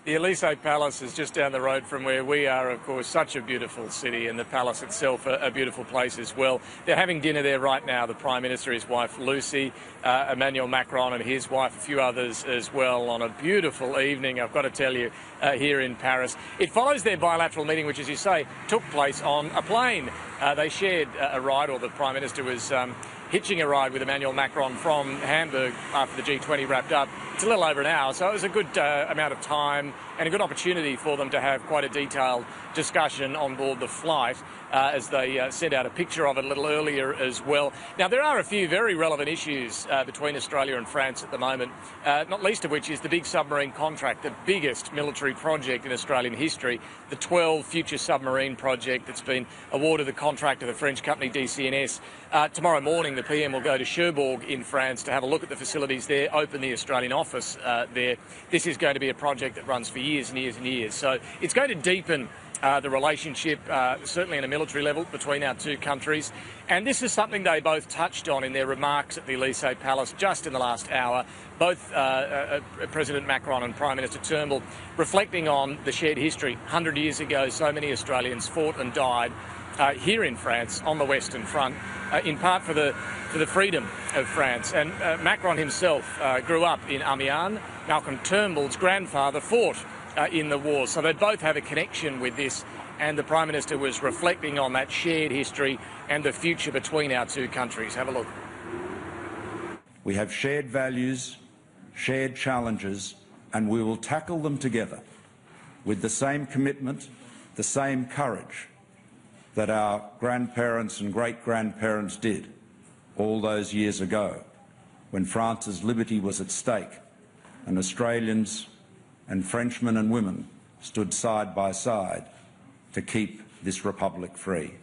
The Elysee Palace is just down the road from where we are, of course. Such a beautiful city, and the palace itself a beautiful place as well. They're having dinner there right now, the Prime Minister, his wife Lucy, Emmanuel Macron and his wife, a few others as well, on a beautiful evening, I've got to tell you, here in Paris. It follows their bilateral meeting, which, as you say, took place on a plane. They shared a ride, or the Prime Minister was hitching a ride with Emmanuel Macron from Hamburg after the G20 wrapped up. It's a little over an hour, so it was a good amount of time and a good opportunity for them to have quite a detailed discussion on board the flight, as they sent out a picture of it a little earlier as well. Now, there are a few very relevant issues between Australia and France at the moment, not least of which is the big submarine contract, the biggest military project in Australian history, the 12 future submarine project that's been awarded the contract to the French company DCNS. Tomorrow morning, the PM will go to Cherbourg in France to have a look at the facilities there, open the Australian office there. This is going to be a project that runs for years and years and years. So it's going to deepen the relationship, certainly on a military level, between our two countries. And this is something they both touched on in their remarks at the Elysee Palace just in the last hour. Both President Macron and Prime Minister Turnbull reflecting on the shared history. 100 years ago, so many Australians fought and died here in France on the Western Front, in part for the freedom of France. And Macron himself grew up in Amiens. Malcolm Turnbull's grandfather fought in the war, so they both have a connection with this, and the Prime Minister was reflecting on that shared history and the future between our two countries. Have a look. We have shared values, shared challenges, and we will tackle them together with the same commitment, the same courage that our grandparents and great-grandparents did all those years ago, when France's liberty was at stake and Australians and Frenchmen and women stood side by side to keep this republic free.